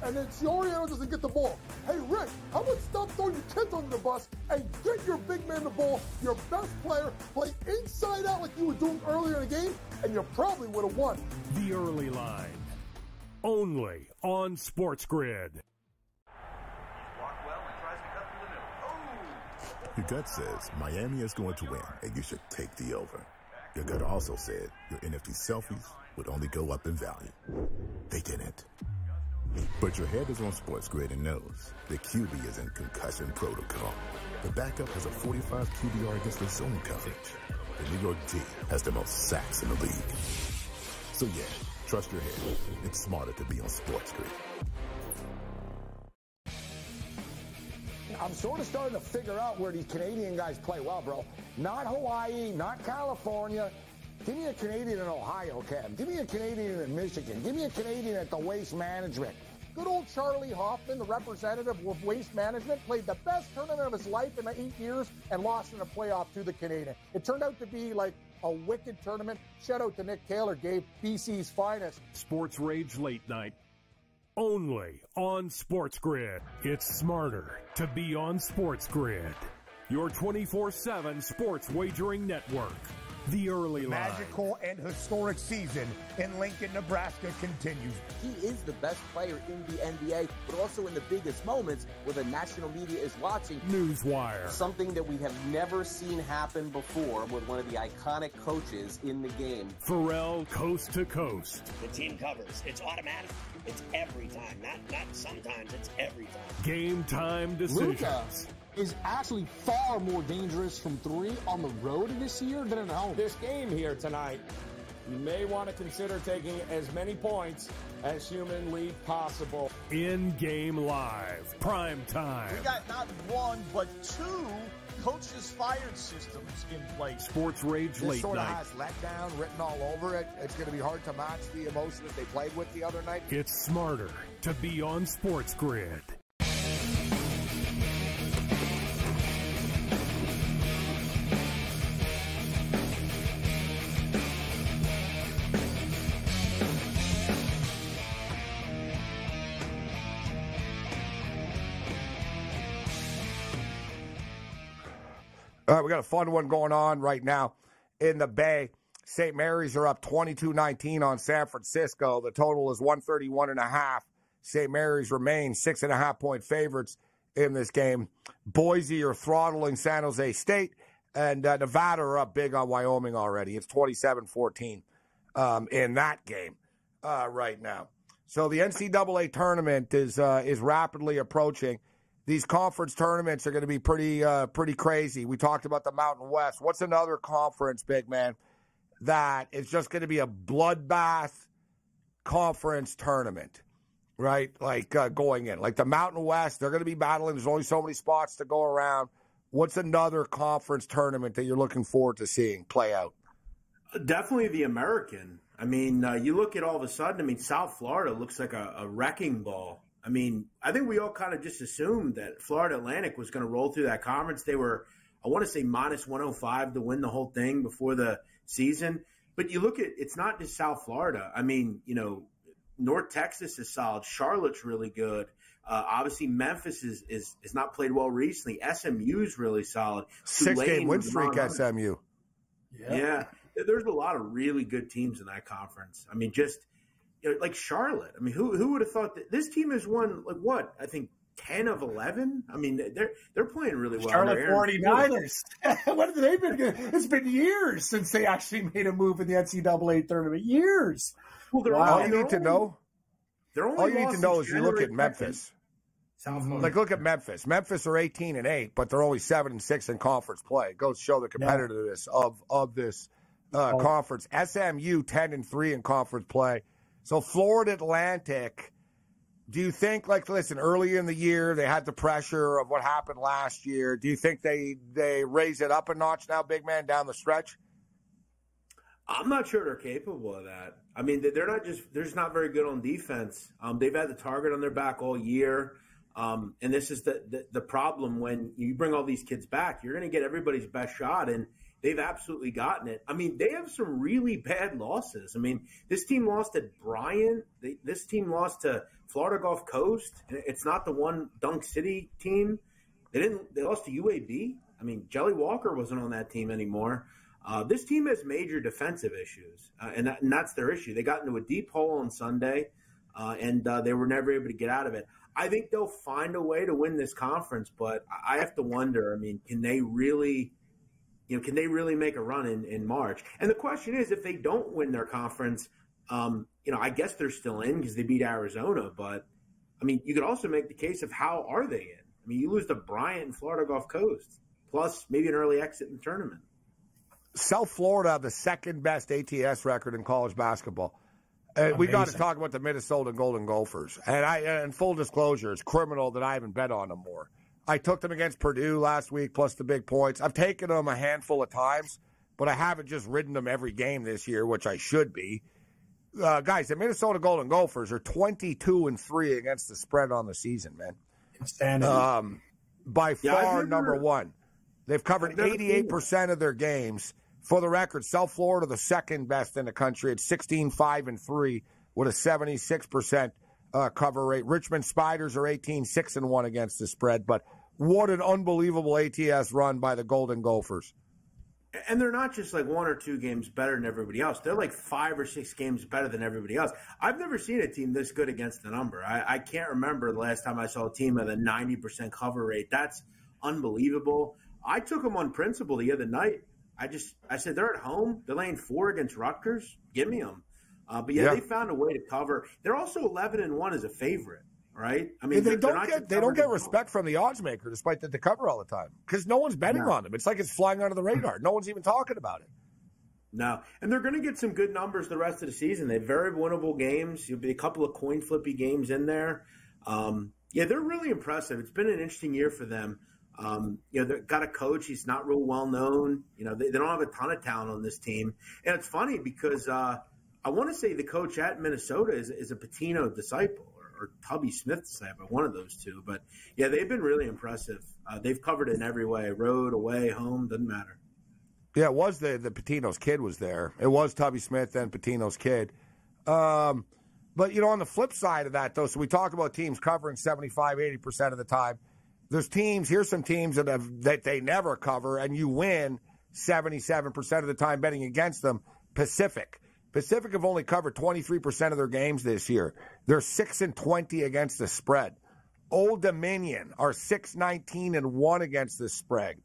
and then Cioriano doesn't get the ball. Hey, Rick, how about stop throwing your kids under the bus and get your big man the ball, your best player, play inside out like you were doing earlier in the game, and you probably would have won. The early line. Only on SportsGrid. Your gut says Miami is going to win, and you should take the over. Your gut also said your NFT selfies would only go up in value. They didn't. But your head is on SportsGrid and knows the QB is in concussion protocol. The backup has a 45 QBR against the zone coverage. The New York D has the most sacks in the league. So yeah, trust your head. It's smarter to be on SportsGrid. I'm sort of starting to figure out where these Canadian guys play well, bro. Not Hawaii, not California. Give me a Canadian in Ohio, Cam. Give me a Canadian in Michigan. Give me a Canadian at the Waste Management. Good old Charlie Hoffman, the representative of Waste Management, played the best tournament of his life in 8 years and lost in a playoff to the Canadian. It turned out to be like a wicked tournament. Shout out to Nick Taylor, Gabe, BC's finest. SportsRage Late Night. Only on SportsGrid. It's smarter to be on SportsGrid. Your 24/7 sports wagering network. The early line. Magical and historic season in Lincoln, Nebraska continues. He is the best player in the NBA, but also in the biggest moments where the national media is watching. Newswire. Something that we have never seen happen before with one of the iconic coaches in the game. Pharrell, coast to coast. The team covers. It's automatic. It's every time. Not sometimes. It's every time. Game time decisions. Luka is actually far more dangerous from 3 on the road this year than at home. This game here tonight, you may want to consider taking as many points as humanly possible. In-game live. Prime time. We got not 1, but 2 coaches fired systems in place. SportsRage Late This sort of Night. has letdown written all over it. It's going to be hard to match the emotion that they played with the other night. It's smarter to be on SportsGrid. All right, we got a fun one going on right now in the Bay. St. Mary's are up 22-19 on San Francisco. The total is 131.5. St. Mary's remain 6.5-point favorites in this game. Boise are throttling San Jose State, and Nevada are up big on Wyoming already. It's 27-14 in that game right now. So the NCAA tournament is rapidly approaching. These conference tournaments are going to be pretty crazy. We talked about the Mountain West. What's another conference, big man, that is just going to be a bloodbath conference tournament, right? Like going in. Like the Mountain West, they're going to be battling. There's only so many spots to go around. What's another conference tournament that you're looking forward to seeing play out? Definitely the American. I mean, you look at all of a sudden, South Florida looks like a wrecking ball. I mean, I think we all kind of just assumed that Florida Atlantic was going to roll through that conference. They were, I want to say, minus 105 to win the whole thing before the season. But you look at, it's not just South Florida. I mean, North Texas is solid. Charlotte's really good. Obviously, Memphis is not played well recently. SMU is really solid. 6-game win streak, SMU. Yeah. There's a lot of really good teams in that conference. I mean, just like Charlotte. I mean, who would have thought that this team has won, like, what? I think 10 of 11. I mean, they're playing really well. Charlotte 49ers. What have they been? It's been years since they actually made a move in the NCAA tournament. Years. Well, all you need to know is you look at Memphis. Like, look at Memphis. Memphis are 18-8, but they're only 7-6 in conference play. It goes to show the competitiveness of this conference. SMU 10-3 in conference play. So Florida Atlantic, do you think, like, listen, early in the year they had the pressure of what happened last year. Do you think they raise it up a notch now, big man, down the stretch? I'm not sure they're capable of that. I mean, they're just not very good on defense. They've had the target on their back all year. And this is the problem when you bring all these kids back. You're going to get everybody's best shot, and they've absolutely gotten it. I mean, they have some really bad losses. I mean, this team lost at Bryant. This team lost to Florida Gulf Coast. It's not the one Dunk City team. They lost to UAB. I mean, Jelly Walker wasn't on that team anymore. This team has major defensive issues, and that's their issue. They got into a deep hole on Sunday, and they were never able to get out of it. I think they'll find a way to win this conference, but I have to wonder, I mean, can they really make a run in March? And the question is, if they don't win their conference, I guess they're still in because they beat Arizona. But, I mean, you could also make the case of how are they in? I mean, you lose to Bryant and Florida Gulf Coast, plus maybe an early exit in the tournament. South Florida, the second best ATS record in college basketball. We got to talk about the Minnesota Golden Gophers. And full disclosure, it's criminal that I haven't bet on them more. I took them against Purdue last week, plus the big points. I've taken them a handful of times, but I haven't just ridden them every game this year, which I should be. Guys, the Minnesota Golden Gophers are 22-3 against the spread on the season, man. Insanity. By far, number one. They've covered 88% of their games. For the record, South Florida, the second best in the country at 16-5-3 with a 76% cover rate. Richmond Spiders are 18-6-1 against the spread. But what an unbelievable ATS run by the Golden Gophers. And they're not just like 1 or 2 games better than everybody else. They're like 5 or 6 games better than everybody else. I've never seen a team this good against the number. I can't remember the last time I saw a team with a 90% cover rate. That's unbelievable. I took them on principle the other night. I said, they're at home. They're laying 4 against Rutgers. Give me them. But they found a way to cover. They're also 11-1 as a favorite, right? I mean, they don't get respect from the odds maker, despite that they cover all the time, because no one's betting on them. It's like it's flying under the radar. No one's even talking about it. No, and they're going to get some good numbers the rest of the season. They have very winnable games. There'll be a couple of coin flippy games in there. They're really impressive. It's been an interesting year for them. They've got a coach. He's not real well known. They don't have a ton of talent on this team. And it's funny because I want to say the coach at Minnesota is a Pitino disciple or Tubby Smith disciple, one of those two. But, they've been really impressive. They've covered it in every way, road, away, home, doesn't matter. Yeah, it was the Pitino's kid was there. It was Tubby Smith and Pitino's kid. But, on the flip side of that, though, so we talk about teams covering 75, 80% of the time. There's teams, here's some teams that they never cover, and you win 77% of the time betting against them. Pacific have only covered 23% of their games this year. They're 6-20 against the spread. Old Dominion are 6-19-1 against the spread.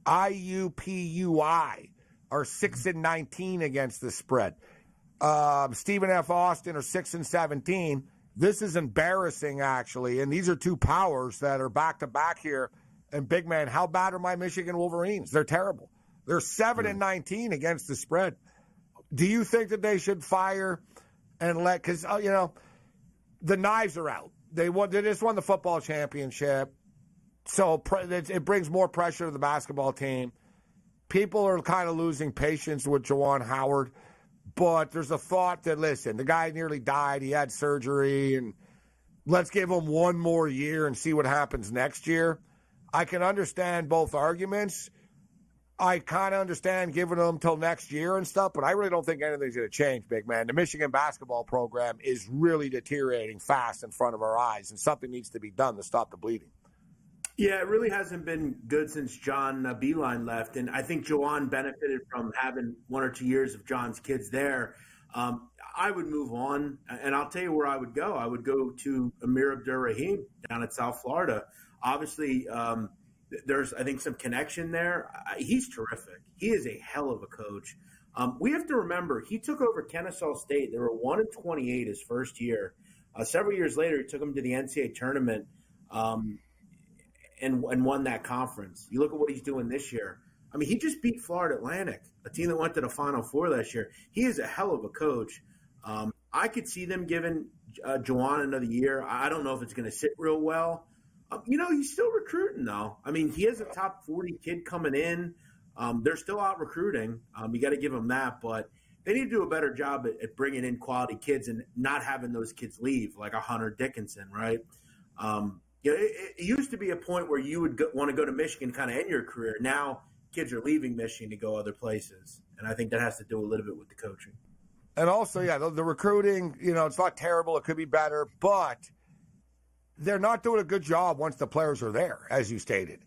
IUPUI are 6-19 against the spread. Stephen F. Austin are 6-17. This is embarrassing, actually, and these are two powers that are back-to-back here. And, big man, how bad are my Michigan Wolverines? They're terrible. They're 7-19 against the spread. Do you think that they should fire and let – because, the knives are out. They just won the football championship, so it brings more pressure to the basketball team. People are kind of losing patience with Juwan Howard. But there's a thought that, listen, the guy nearly died. He had surgery, and let's give him one more year and see what happens next year. I can understand both arguments. I kind of understand giving them till next year and stuff, but I really don't think anything's going to change, big man. The Michigan basketball program is really deteriorating fast in front of our eyes, and something needs to be done to stop the bleeding. Yeah, it really hasn't been good since John Beilein left, and I think Juwan benefited from having 1 or 2 years of John's kids there. I would move on, and I'll tell you where I would go. I would go to Amir Abdur-Rahim down at South Florida. Obviously, there's, I think, some connection there. He's terrific. He is a hell of a coach. We have to remember, he took over Kennesaw State. They were 1-28 his first year. Several years later, he took them to the NCAA tournament. And won that conference. You look at what he's doing this year. I mean, he just beat Florida Atlantic, a team that went to the Final Four last year. He is a hell of a coach. I could see them giving Juwan another year. I don't know if it's going to sit real well. He's still recruiting, though. I mean, he has a top 40 kid coming in. They're still out recruiting. You got to give them that. But they need to do a better job at bringing in quality kids and not having those kids leave, like a Hunter Dickinson, right? It used to be a point where you would want to go to Michigan kind of end your career. Now kids are leaving Michigan to go other places, and I think that has to do a little bit with the coaching. And also, the recruiting, it's not terrible. It could be better, but they're not doing a good job once the players are there, as you stated.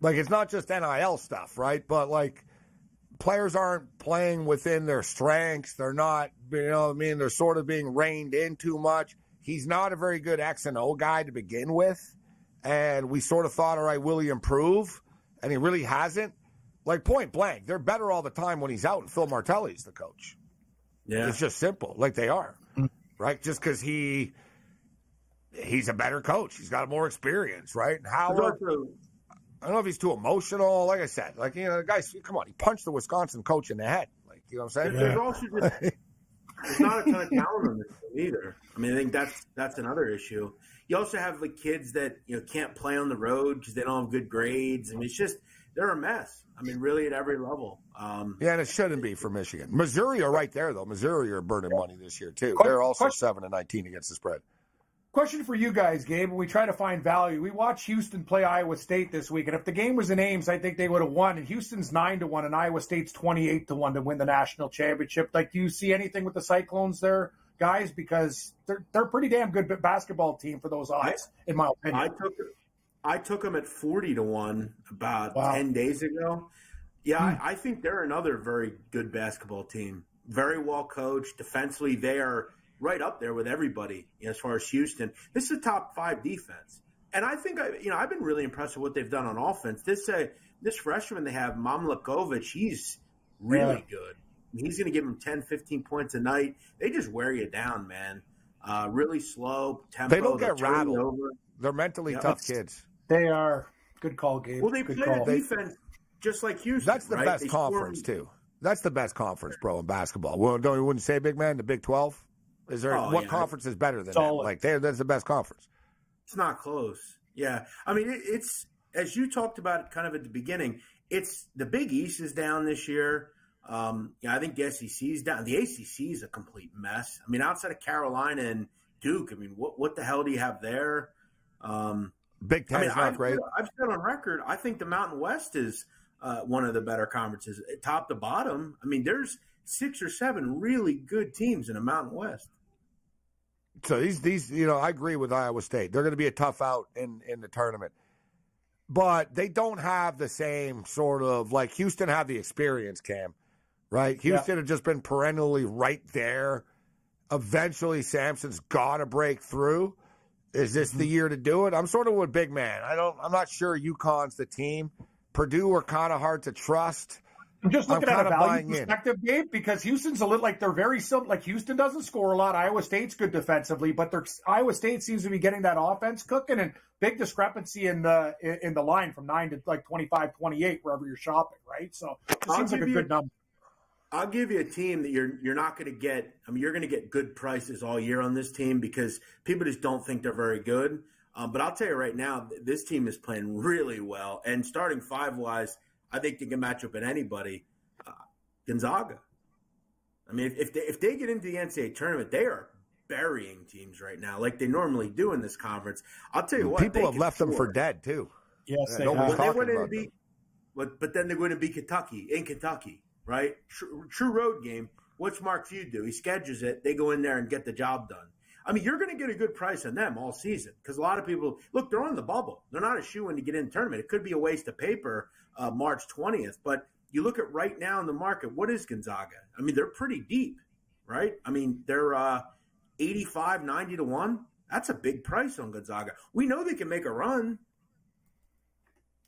Like, it's not just NIL stuff, right? But, players aren't playing within their strengths. They're not, they're sort of being reined in too much. He's not a very good X and O guy to begin with, and we sort of thought, all right, will he improve? And he really hasn't. Like, point blank, they're better all the time when he's out, and Phil Martelli's the coach. Yeah, it's just simple, like they are, right? Just because he's a better coach, he's got more experience, right? And Howard, I don't know if he's too emotional. Like I said, the guys, come on, he punched the Wisconsin coach in the head. Like, you know what I'm saying? There's also just. There's not a ton of talent on this team either. I mean, I think that's another issue. You also have kids that can't play on the road because they don't have good grades. I mean, it's just they're a mess. I mean, really at every level. And it shouldn't be for Michigan. Missouri are right there though. Missouri are burning money this year too. They're also 7-19 against the spread. Question for you guys, Gabe. We try to find value. We watched Houston play Iowa State this week, and if the game was in Ames, I think they would have won. And Houston's 9-1, and Iowa State's 28-1 to win the national championship. Do you see anything with the Cyclones there, guys? Because they're a pretty damn good basketball team for those odds, in my opinion. I took them at 40-1 about 10 days ago. Yeah, I think they're another very good basketball team. Very well coached. Defensively, they are right up there with everybody as far as Houston. This is a top 5 defense. And I think, I've been really impressed with what they've done on offense. This freshman they have, Mamlakovic, he's really good. He's going to give them 10, 15 points a night. They just wear you down, man. Really slow tempo. They don't get rattled. Over. They're mentally tough kids. They are. Good call, Gabe. Well, they play the defense just like Houston. That's the best conference, too. That's the best conference, bro, in basketball. Well, you wouldn't say, big man, the Big 12? Is there what conference is better than that? That's the best conference. It's not close. Yeah. I mean, it's as you talked about kind of at the beginning, it's the Big East is down this year. I think the SEC's down. The ACC is a complete mess. I mean, outside of Carolina and Duke, I mean, what the hell do you have there? Big Ten is not great. I've said on record, I think the Mountain West is one of the better conferences, top to bottom. I mean, there's 6 or 7 really good teams in the Mountain West. So these, I agree with Iowa State. They're going to be a tough out in the tournament. but they don't have the same sort of, like Houston have the experience, Cam, right? Houston had just been perennially right there. Eventually, Samson's got to break through. Is this the year to do it? I'm sort of with Big Man. I'm not sure UConn's the team. Purdue are kind of hard to trust. I'm just looking at a value perspective, Gabe, because Houston's a little like they're very similar. Like Houston doesn't score a lot. Iowa State's good defensively, but Iowa State seems to be getting that offense cooking, and big discrepancy in the line from 9 to like 25-28 wherever you're shopping, right? So it seems like a good number. I'll give you a team that you're not going to get. I mean, you're going to get good prices all year on this team because people just don't think they're very good. But I'll tell you right now, this team is playing really well. And starting five-wise, I think they can match up with anybody. Gonzaga. I mean, if they get into the NCAA tournament, they are burying teams right now like they normally do in this conference. I'll tell you what. People have left them for dead, too. Yes, they have. But then they're going to beat Kentucky in Kentucky. Right? True road game. What's Mark Few do? He schedules it. They go in there and get the job done. I mean, you're going to get a good price on them all season because a lot of people – look, they're on the bubble. They're not a shoo-in to get in the tournament. It could be a waste of paper March 20th. But you look at right now in the market, what is Gonzaga? I mean, they're pretty deep, right? I mean, they're 85, 90 to 1. That's a big price on Gonzaga. We know they can make a run.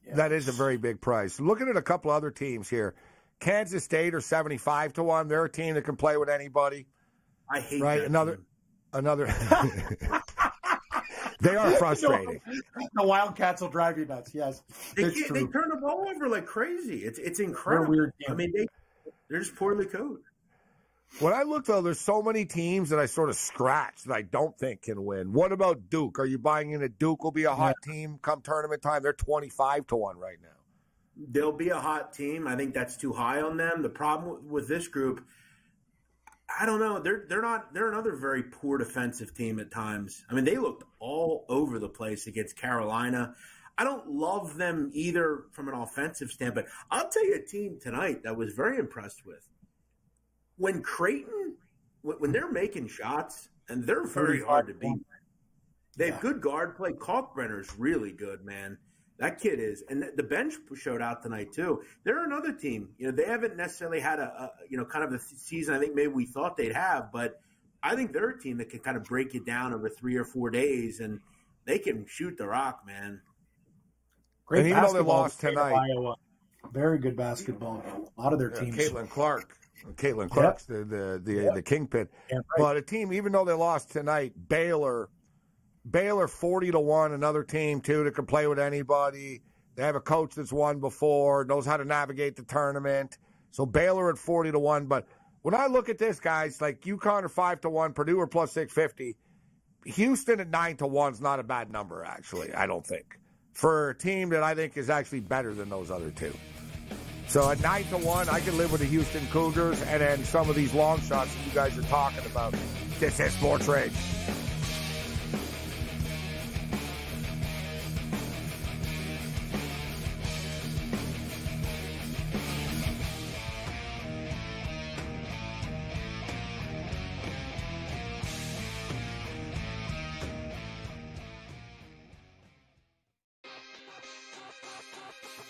Yeah. That is a very big price. Looking at a couple other teams here. Kansas State are 75 to 1. They're a team that can play with anybody. I hate right? that Another. They are frustrating. The Wildcats will drive you nuts. Yes, they turn the ball over like crazy. It's incredible. Weird I mean, they're just poorly coached. When I look, though, there's so many teams that I sort of scratch that I don't think can win. What about Duke? Are you buying in that Duke will be a hot team come tournament time? They're 25 to 1 right now. They'll be a hot team. I think that's too high on them. The problem with this group, I don't know. They're another very poor defensive team at times. I mean, they looked all over the place against Carolina. I don't love them either from an offensive standpoint. I'll tell you a team tonight that I was very impressed with. When Creighton, when they're making shots, and they're very hard to beat. They have good guard play. Kalkbrenner's really good, man. That kid is, and the bench showed out tonight too. They're another team. You know, they haven't necessarily had a kind of a season I think maybe we thought they'd have, but I think they're a team that can kind of break it down over 3 or 4 days, and they can shoot the rock, man. Great and even though they lost tonight, Iowa, very good basketball. A lot of their teams. Caitlin Clark's the kingpin. Yeah, right. But a team, even though they lost tonight, Baylor 40 to 1, another team too that can play with anybody. They have a coach that's won before, knows how to navigate the tournament. So Baylor at 40 to 1. But when I look at this, guys, like UConn are 5 to 1, Purdue are plus 650. Houston at 9 to 1 is not a bad number, actually. I don't think for a team that I think is actually better than those other two. So at 9 to 1, I can live with the Houston Cougars, and then some of these long shots that you guys are talking about. This is Sports Rage.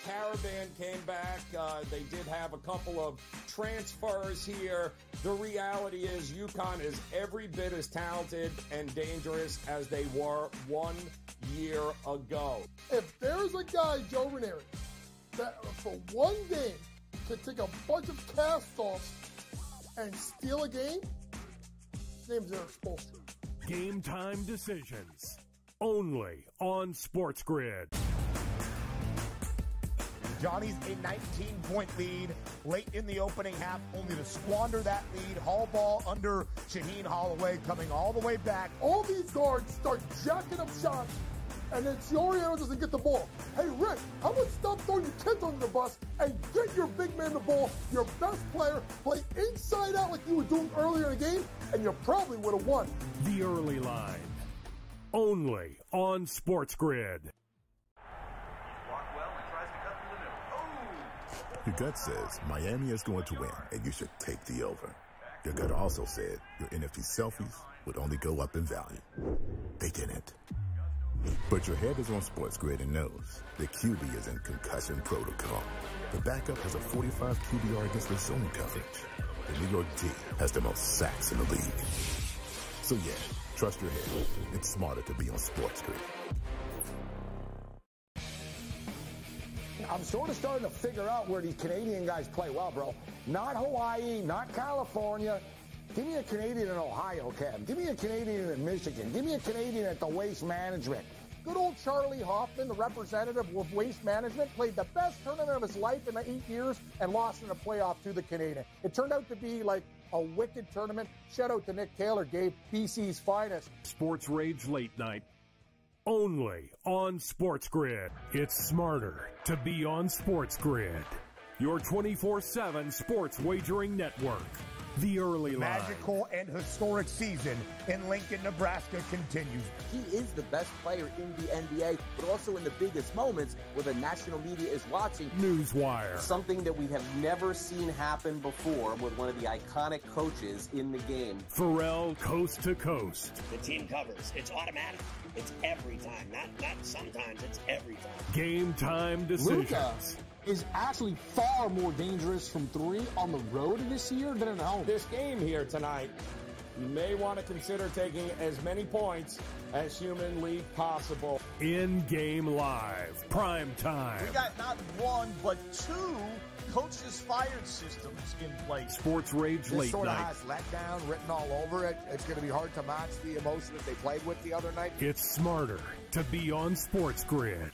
Caravan came back. They did have a couple of transfers here. The reality is UConn is every bit as talented and dangerous as they were 1 year ago. If there's a guy, Joe Ranieri, that for one game can take a bunch of cast-offs and steal a game, his name's Eric Spoelstra. Game time decisions. Only on SportsGrid. Johnny's a 19-point lead late in the opening half, only to squander that lead. Hall ball under Shaheen Holloway coming all the way back. All these guards start jacking up shots, and then Soriano doesn't get the ball. Hey, Rick, how about stop throwing your kids under the bus and get your big man the ball, your best player, play inside out like you were doing earlier in the game, and you probably would have won. The early line. Only on SportsGrid. Your gut says Miami is going to win, and you should take the over. Your gut also said your NFT selfies would only go up in value. They didn't. But your head is on SportsGrid and knows the QB is in concussion protocol. The backup has a 45 QBR against the zone coverage. The New York D has the most sacks in the league. So yeah, trust your head. It's smarter to be on SportsGrid. I'm sort of starting to figure out where these Canadian guys play well, bro. Not Hawaii, not California. Give me a Canadian in Ohio, Cam. Give me a Canadian in Michigan. Give me a Canadian at the Waste Management. Good old Charlie Hoffman, the representative of Waste Management, played the best tournament of his life in the 8 years and lost in a playoff to the Canadian. It turned out to be like a wicked tournament. Shout out to Nick Taylor, Gabe, BC's finest. SportsRage Late Night. Only on SportsGrid. It's smarter to be on SportsGrid. Your 24/7 sports wagering network. The early line. Magical and historic season in Lincoln, Nebraska continues. He is the best player in the NBA, but also in the biggest moments where the national media is watching. Newswire. Something that we have never seen happen before with one of the iconic coaches in the game. Pharrell Coast to Coast. The team covers. It's automatic. It's every time. Not sometimes. It's every time. Game time decisions. Luka is actually far more dangerous from three on the road this year than at home. This game here tonight, you may want to consider taking as many points as humanly possible. In-game live. Prime time. We got not one, but two coaches fired systems in place. SportsRage Late This sort of Night. has letdown written all over it. It's going to be hard to match the emotion that they played with the other night. It's smarter to be on SportsGrid.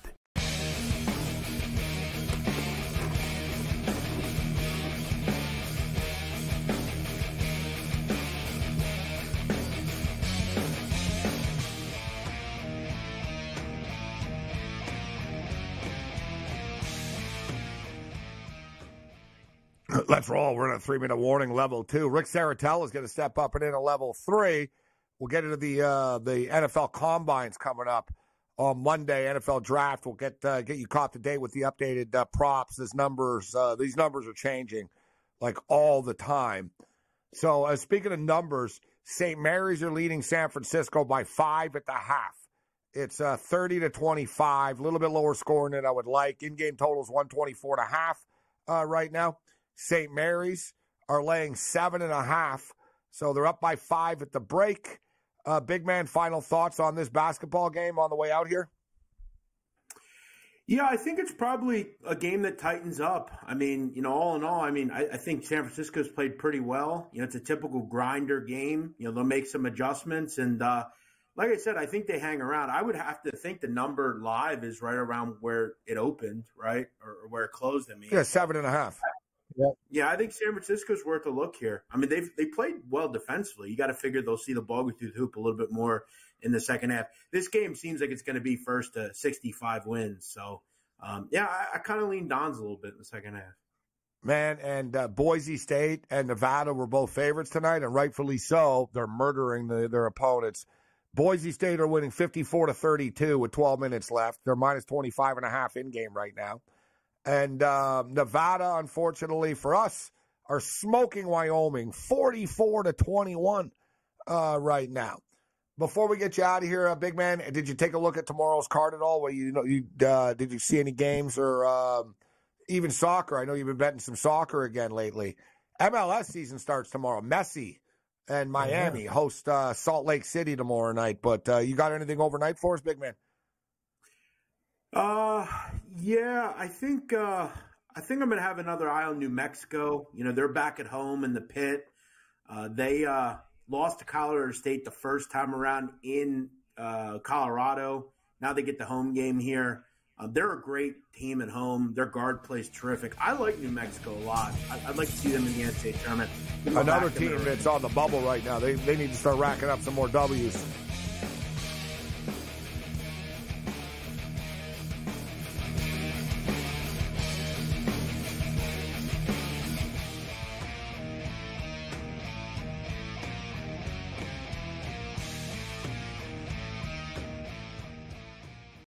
Let's roll. We're in a 3-minute warning, level 2. Rick Saratella is going to step up and in a level 3. We'll get into the NFL Combines coming up on Monday. NFL Draft. We'll get you caught to date with the updated props. These numbers are changing like all the time. So speaking of numbers, St. Mary's are leading San Francisco by 5 at the half. It's 30-25, a little bit lower scoring than I would like. In-game total is 124.5 right now. St. Mary's are laying 7.5, so they're up by 5 at the break. Big man, final thoughts on this basketball game on the way out here? Yeah, I think it's probably a game that tightens up. I mean, all in all, I think San Francisco's played pretty well. It's a typical grinder game. They'll make some adjustments. And like I said, I think they hang around. I would have to think the number live is right around where it opened, right? Or where it closed, Yeah, 7.5. Yeah, I think San Francisco's worth a look here. I mean, they played well defensively. You got to figure they'll see the ball go through the hoop a little bit more in the second half. This game seems like it's going to be first to 65 wins. So, I kind of lean Dons a little bit in the second half. Man, and Boise State and Nevada were both favorites tonight, and rightfully so. They're murdering their opponents. Boise State are winning 54-32 with 12 minutes left. They're minus 25.5 in-game right now. And Nevada, unfortunately for us, are smoking Wyoming 44-21 right now. Before we get you out of here, big man, did you take a look at tomorrow's card at all? Did you see any games or even soccer? I know you've been betting some soccer again lately. MLS season starts tomorrow. Messi and Miami host Salt Lake City tomorrow night. But you got anything overnight for us, big man? Yeah, I think I'm going to have another eye on New Mexico. They're back at home in the pit. They lost to Colorado State the first time around in Colorado. Now they get the home game here. They're a great team at home. Their guard plays terrific. I like New Mexico a lot. I'd like to see them in the NCAA tournament. Another team that's on the bubble right now. They need to start racking up some more W's.